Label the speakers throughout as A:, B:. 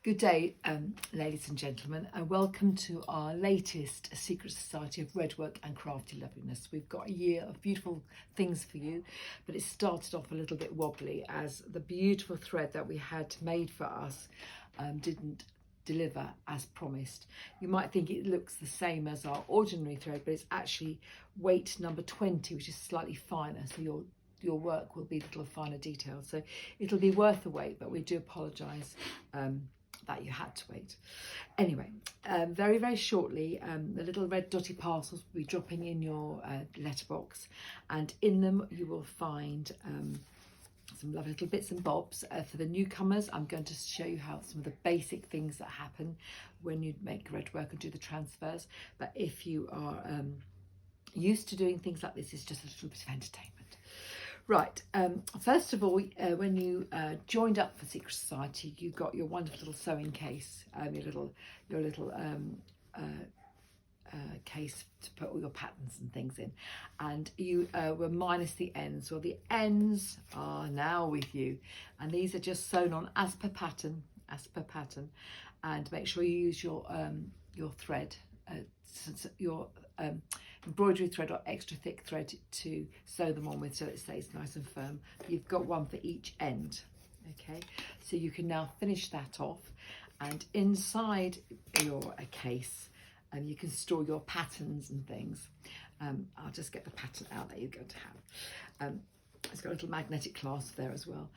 A: Good day, ladies and gentlemen, and welcome to our latest Secret Society of Redwork and Crafty Loveliness. We've got a year of beautiful things for you, but it started off a little bit wobbly as the beautiful thread that we had made for us didn't deliver as promised. You might think it looks the same as our ordinary thread, but it's actually weight number 20, which is slightly finer, so your work will be a little finer detail. So it'll be worth the wait, but we do apologise that you had to wait. Anyway, very shortly, the little red dotty parcels will be dropping in your letterbox, and in them you will find some lovely little bits and bobs. For the newcomers, I'm going to show you how some of the basic things that happen when you make red work and do the transfers. But if you are used to doing things like this, it's just a little bit of entertainment. Right, first of all, when you joined up for Secret Society, you got your wonderful little sewing case, your little case to put all your patterns and things in, and you were minus the ends. Well, the ends are now with you, and these are just sewn on as per pattern, and make sure you use your thread, your embroidery thread or extra thick thread to sew them on with, so it stays nice and firm. You've got one for each end. Okay, so you can now finish that off, and inside your case you can store your patterns and things. I'll just get the pattern out that you're going to have. It's got a little magnetic clasp there as well.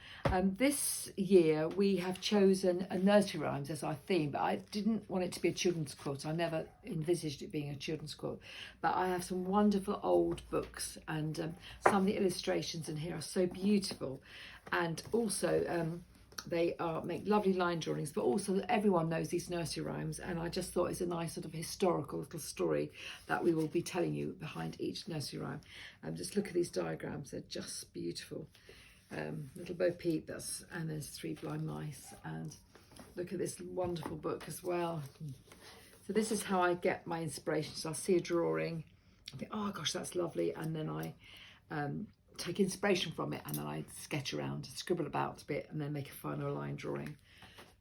A: This year we have chosen a nursery rhymes as our theme, but I didn't want it to be a children's quilt. I never envisaged it being a children's quilt, but I have some wonderful old books, and some of the illustrations in here are so beautiful, and also they make lovely line drawings, but also everyone knows these nursery rhymes, and I just thought it's a nice sort of historical little story that we will be telling you behind each nursery rhyme. Just look at these diagrams, they're just beautiful. Little Bo Peep, and there's 3 blind mice, and look at this wonderful book as well. So this is how I get my inspirations. I'll see a drawing, I think, oh gosh, that's lovely, and then I take inspiration from it, and then I sketch around, scribble about a bit, and then make a final line drawing.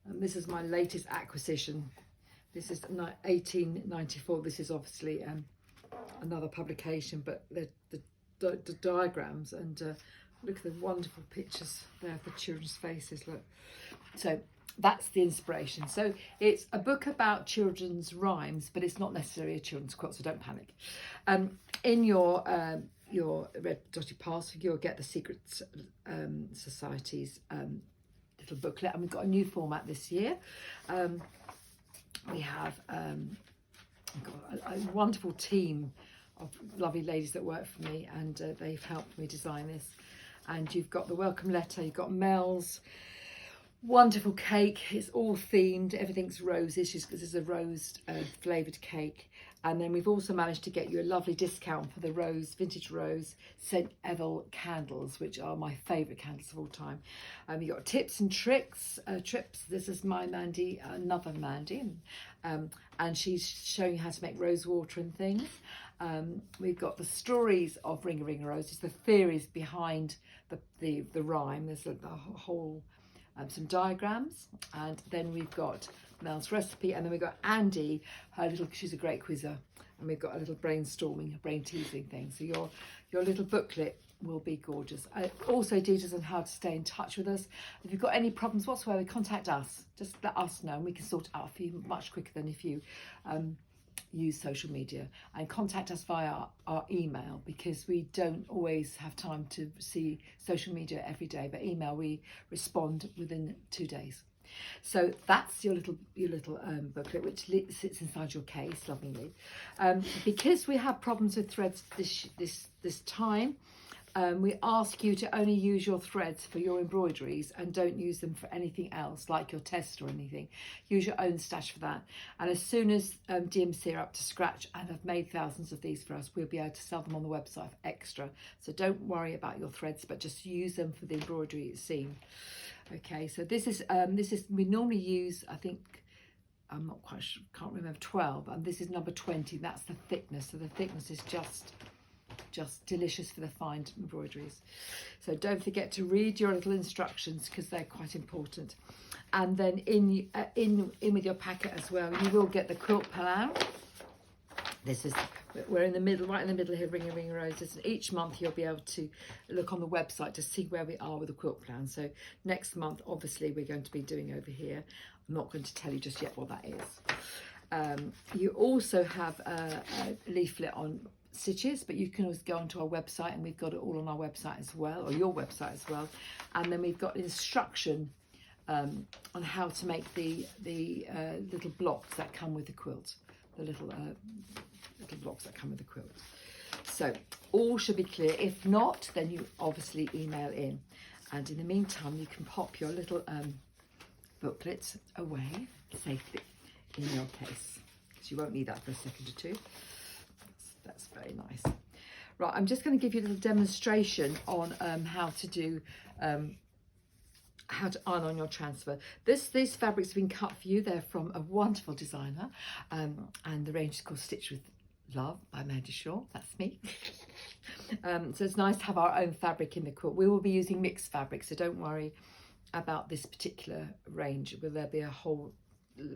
A: And this is my latest acquisition. This is 1894. This is obviously another publication, but the diagrams, and look at the wonderful pictures there for children's faces. Look, so that's the inspiration. So it's a book about children's rhymes, but it's not necessarily a children's quilt, so don't panic. In your red dotty parcel, you'll get the Secret Society's little booklet, and we've got a new format this year. We have got a wonderful team of lovely ladies that work for me, and they've helped me design this. And you've got the welcome letter, you've got Mel's wonderful cake. It's all themed, everything's roses, just because it's a rose flavoured cake. And then we've also managed to get you a lovely discount for the vintage rose St. Evil candles, which are my favourite candles of all time. You've got tips and tricks, trips. This is my Mandy, another Mandy, and she's showing you how to make rose water and things. We've got the stories of Ring a Ring a Roses, the theories behind the rhyme. There's a whole some diagrams, and then we've got Mel's recipe, and then we've got Andy, she's a great quizzer, and we've got a little brainstorming, a brain teasing thing. So your little booklet will be gorgeous. Also details on how to stay in touch with us. If you've got any problems whatsoever, contact us. Just let us know, and we can sort it out for you much quicker than if you use social media, and contact us via our email, because we don't always have time to see social media every day, but email, we respond within 2 days. So that's your little booklet, which sits inside your case lovingly. Because we have problems with threads this time, we ask you to only use your threads for your embroideries, and don't use them for anything else, like your test or anything. Use your own stash for that. And as soon as DMC are up to scratch and have made thousands of these for us, we'll be able to sell them on the website for extra. So don't worry about your threads, but just use them for the embroidery seam. Okay, so this is we normally use, I think, I'm not quite sure, can't remember, 12, and this is number 20. That's the thickness. So the thickness is just just delicious for the fine embroideries. So don't forget to read your little instructions because they're quite important. And then in with your packet as well, you will get the quilt plan. We're in the middle, right in the middle here, Ring a Ring of Roses. And each month you'll be able to look on the website to see where we are with the quilt plan. So next month, obviously, we're going to be doing over here. I'm not going to tell you just yet what that is. You also have a leaflet on stitches, but you can always go onto our website, and we've got it all on our website as well, or your website as well. And then we've got instruction on how to make the little blocks that come with the quilt, the little blocks that come with the quilt. So all should be clear. If not, then you obviously email in, and in the meantime you can pop your little booklets away safely in your case, because you won't need that for a second or two. That's very nice. Right, I'm just going to give you a little demonstration on how to do how to iron on your transfer. These fabrics have been cut for you. They're from a wonderful designer, and the range is called Stitch with Love by Mandy Shaw. That's me. So it's nice to have our own fabric in the quilt. We will be using mixed fabric, so don't worry about this particular range. Will there be a whole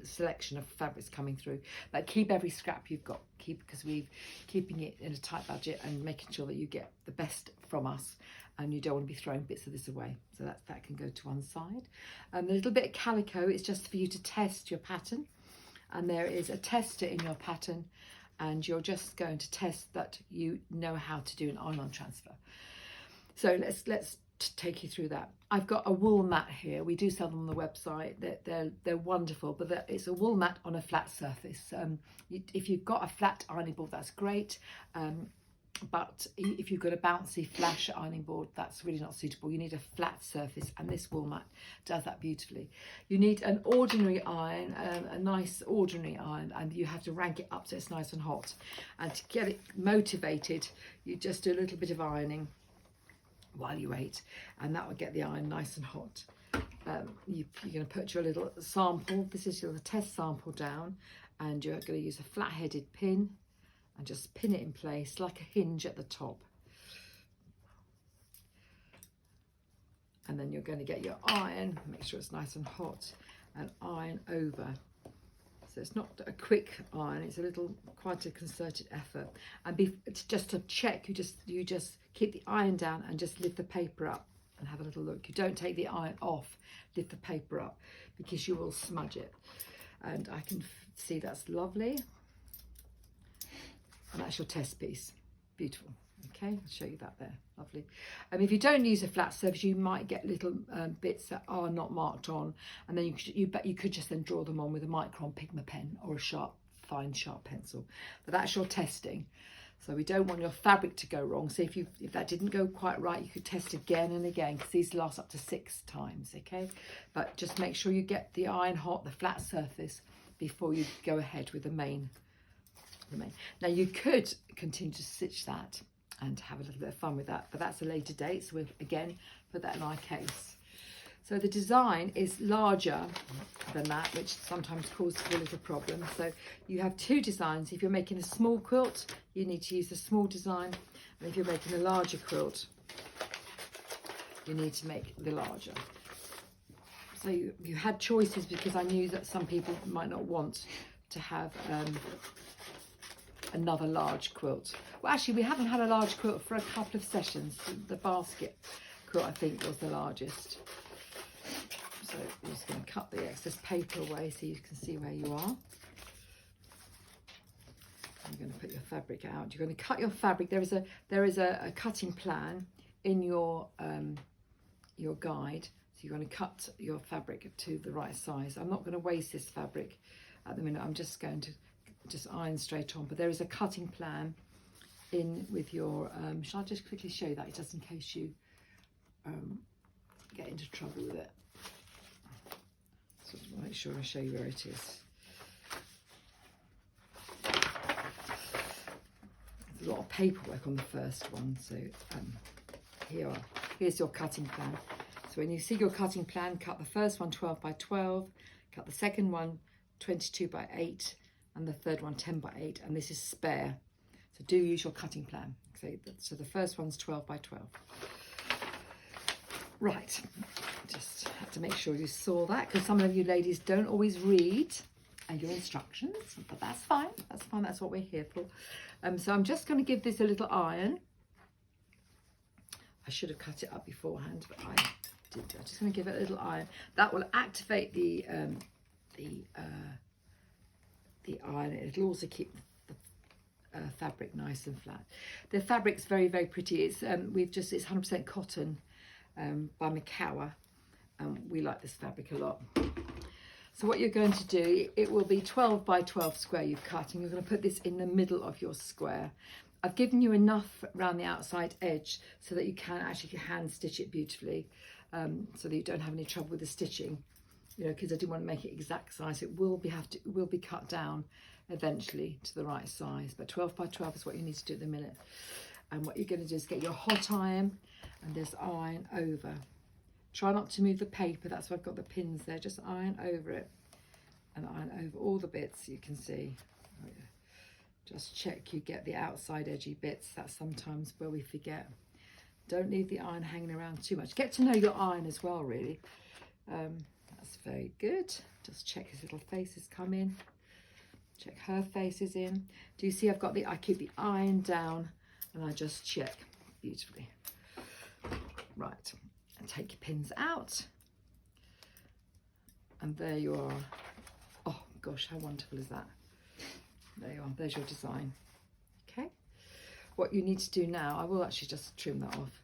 A: selection of fabrics coming through, but keep every scrap you've got, because we're keeping it in a tight budget and making sure that you get the best from us, and you don't want to be throwing bits of this away. So that can go to one side. A little bit of calico is just for you to test your pattern, and there is a tester in your pattern, and you're just going to test that you know how to do an iron-on transfer. So let's take you through that. I've got a wool mat here. We do sell them on the website. They're wonderful, but it's a wool mat on a flat surface. If you've got a flat ironing board, that's great. But if you've got a bouncy flash ironing board, that's really not suitable. You need a flat surface, and this wool mat does that beautifully. You need an ordinary iron, a nice ordinary iron, and you have to rank it up so it's nice and hot. And to get it motivated, you just do a little bit of ironing while you wait, and that will get the iron nice and hot. You're going to put your little sample, this is your test sample, down, and you're going to use a flat-headed pin and just pin it in place like a hinge at the top. And then you're going to get your iron, make sure it's nice and hot, and iron over. So it's not a quick iron, it's quite a concerted effort. And just to check, you just keep the iron down and just lift the paper up and have a little look. You don't take the iron off, lift the paper up, because you will smudge it. And I can see that's lovely. And that's your test piece. Beautiful. Okay, I'll show you that there. Lovely. If you don't use a flat surface, you might get little bits that are not marked on, and then you could just then draw them on with a micron Pigma pen or a fine sharp pencil. But that's your testing. So we don't want your fabric to go wrong. So if that didn't go quite right, you could test again and again, because these last up to 6 times. Okay, but just make sure you get the iron hot, the flat surface, before you go ahead with the main. Now you could continue to stitch that and have a little bit of fun with that, but that's a later date, so we'll again put that in our case. So the design is larger than that, which sometimes causes a little problem. So you have 2 designs. If you're making a small quilt, you need to use the small design, and if you're making a larger quilt, you need to make the larger. So you had choices, because I knew that some people might not want to have another large quilt. Well, actually, we haven't had a large quilt for a couple of sessions. The basket quilt, I think, was the largest. So I'm just going to cut the excess paper away so you can see where you are. You're going to put your fabric out. You're going to cut your fabric. There is a cutting plan in your guide. So you're going to cut your fabric to the right size. I'm not going to waste this fabric at the minute. I'm just going to iron straight on, but there is a cutting plan in with your shall I just quickly show you that, just in case you get into trouble with it. So I'll make sure I show you where it is. There's a lot of paperwork on the first one, so here's your cutting plan. So when you see your cutting plan, cut the first one 12 by 12, cut the second one 22 by 8, and the third one 10 by 8, and this is spare. So do use your cutting plan, So the first one's 12 by 12. Right, just had to make sure you saw that, because some of you ladies don't always read your instructions, but that's fine, that's what we're here for. So I'm just going to give this a little iron. I should have cut it up beforehand, but I didn't. I'm just going to give it a little iron. That will activate the iron. It'll also keep the fabric nice and flat. The fabric's very, very pretty. It's it's 100% cotton by Makawa. We like this fabric a lot. So what you're going to do, it will be 12 by 12 square you've cut, and you're going to put this in the middle of your square. I've given you enough around the outside edge so that you can actually hand stitch it beautifully, so that you don't have any trouble with the stitching, you know, because I didn't want to make it exact size. It will be cut down eventually to the right size, but 12 by 12 is what you need to do at the minute. And what you're going to do is get your hot iron and just iron over. Try not to move the paper, that's why I've got the pins there. Just iron over it and iron over all the bits you can see. Just check you get the outside edgy bits. That's sometimes where we forget. Don't leave the iron hanging around too much. Get to know your iron as well, really. That's very good. Just check his little faces come in. Check her faces in. Do you see I keep the iron down and I just check beautifully. Right. And take your pins out, and there you are. Oh gosh, how wonderful is that? There you are, there's your design. Okay, what you need to do now, I will actually just trim that off.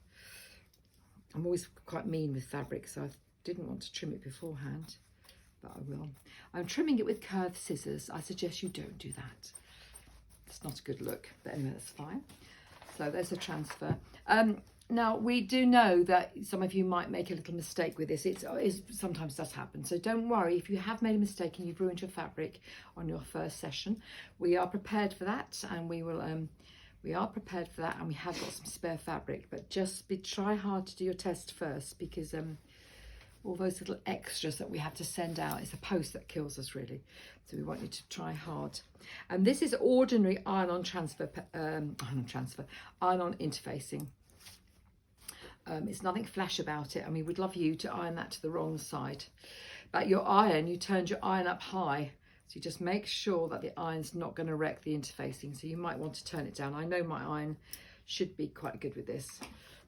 A: I'm always quite mean with fabric, so I didn't want to trim it beforehand, but I will. I'm trimming it with curved scissors. I suggest you don't do that. It's not a good look, but anyway, that's fine. So there's a transfer. Now, we do know that some of you might make a little mistake with this. It sometimes does happen. So don't worry if you have made a mistake and you've ruined your fabric on your first session. We are prepared for that, and we have got some spare fabric. But just try hard to do your test first, because all those little extras that we have to send out, it's a post that kills us, really. So we want you to try hard. And this is ordinary iron-on interfacing. It's nothing flash about it. I mean, we'd love you to iron that to the wrong side. But your iron, you turned your iron up high. So you just make sure that the iron's not going to wreck the interfacing. So you might want to turn it down. I know my iron should be quite good with this.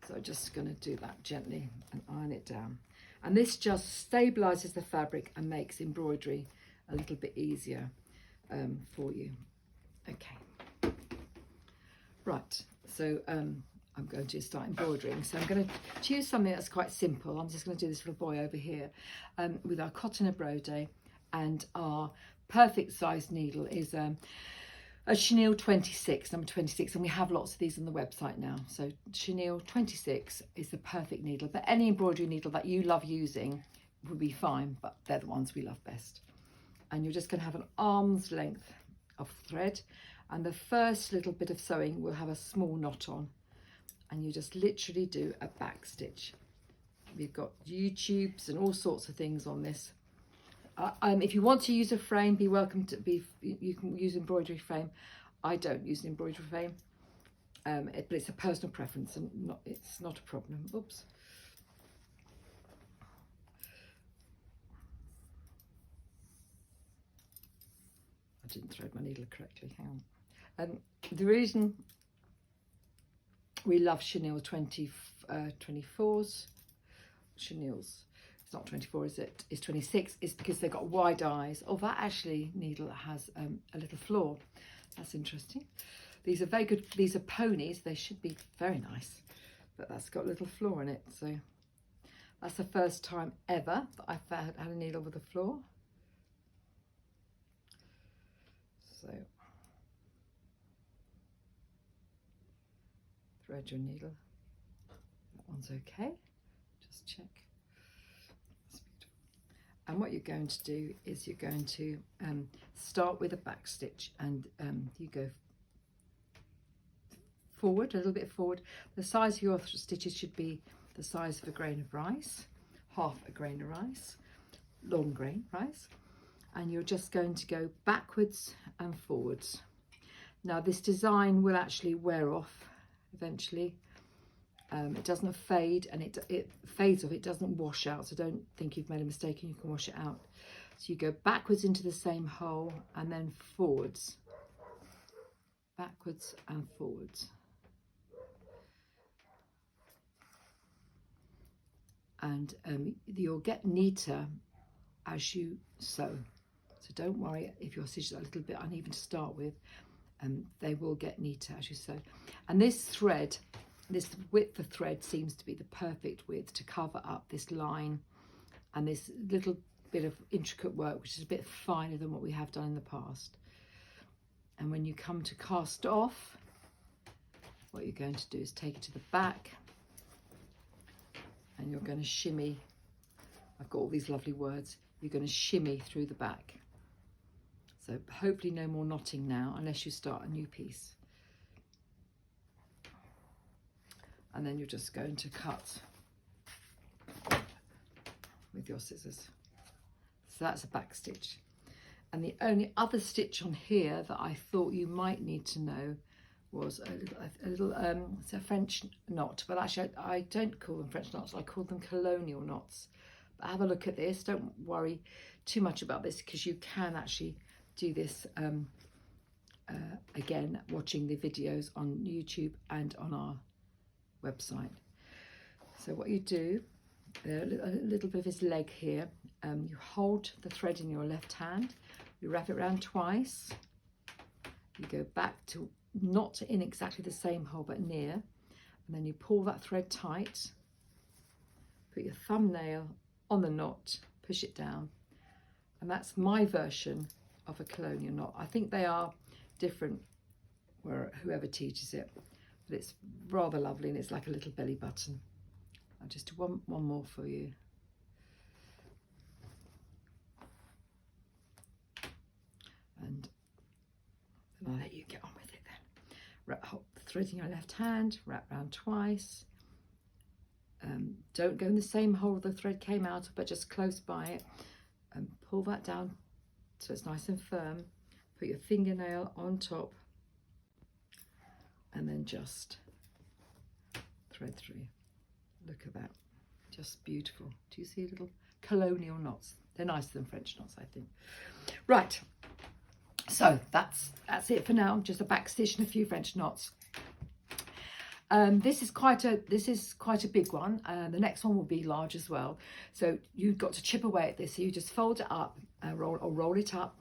A: So I'm just going to do that gently and iron it down. And this just stabilizes the fabric and makes embroidery a little bit easier for you. Okay. Right. So, I'm going to start embroidering. So I'm going to choose something that's quite simple. I'm just going to do this little boy over here with our cotton Embroidery, and our perfect size needle is a chenille 26, number 26, and we have lots of these on the website now. So chenille 26 is the perfect needle, but any embroidery needle that you love using would be fine, but they're the ones we love best. And you're just going to have an arm's length of thread, and the first little bit of sewing will have a small knot on. And you just literally do a back stitch. We've got YouTubes and all sorts of things on this. If you want to use a frame, be welcome to be. You can use embroidery frame. I don't use an embroidery frame, but it's a personal preference, and it's not a problem. Oops. I didn't thread my needle correctly. Hang on. The reason we love chenille 24s, chenilles, it's not 24, is it? It's 26, is because they've got wide eyes. Oh, that actually needle has a little flaw. That's interesting. These are very good. These are ponies. They should be very nice, but that's got a little flaw in it. So that's the first time ever that I've had a needle with a flaw. So thread your needle. That one's okay. Just check. That's beautiful. And what you're going to do is you're going to start with a back stitch, and you go forward, a little bit forward. The size of your stitches should be the size of a grain of rice, half a grain of rice, long grain rice. And you're just going to go backwards and forwards. Now this design will actually wear off eventually. It doesn't fade, and it fades off, it doesn't wash out, so don't think you've made a mistake and you can wash it out. So you go backwards into the same hole and then forwards, backwards and forwards. And you'll get neater as you sew. So don't worry if your stitches are a little bit uneven to start with. They will get neater as you sew. And this thread, this width of thread seems to be the perfect width to cover up this line and this little bit of intricate work, which is a bit finer than what we have done in the past. And when you come to cast off, what you're going to do is take it to the back, and you're going to shimmy. I've got all these lovely words. You're going to shimmy through the back. So hopefully no more knotting now, unless you start a new piece. And then you're just going to cut with your scissors. So that's a back stitch. And the only other stitch on here that I thought you might need to know was a little it's a French knot, but actually I don't call them French knots, I call them colonial knots. But have a look at this, don't worry too much about this, because you can actually do this again watching the videos on YouTube and on our website. So what you do, a little bit of his leg here, you hold the thread in your left hand, you wrap it around twice, you go back to not in exactly the same hole but near, and then you pull that thread tight, put your thumbnail on the knot, push it down, and that's my version of a colonial knot. I think they are different where whoever teaches it, but it's rather lovely and it's like a little belly button. I'll just do one more for you. And then I'll let you get on with it then. Hold the thread in your left hand, wrap round twice. Don't go in the same hole the thread came out of, but just close by it, and pull that down so it's nice and firm. Put your fingernail on top and then just thread through. Look at that, just beautiful. Do you see little colonial knots? They're nicer than French knots, I think. Right, so that's it for now. Just a back stitch and a few French knots. This is quite a big one. The next one will be large as well. So you've got to chip away at this. So you just fold it up, roll it up,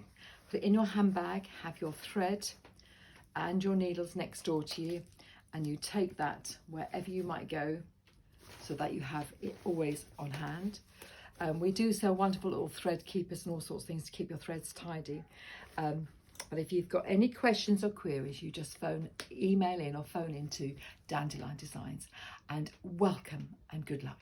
A: put it in your handbag, have your thread and your needles next door to you, and you take that wherever you might go, so that you have it always on hand. We do sell wonderful little thread keepers and all sorts of things to keep your threads tidy. But if you've got any questions or queries, you just email in or phone into Dandelion Designs. And welcome and good luck.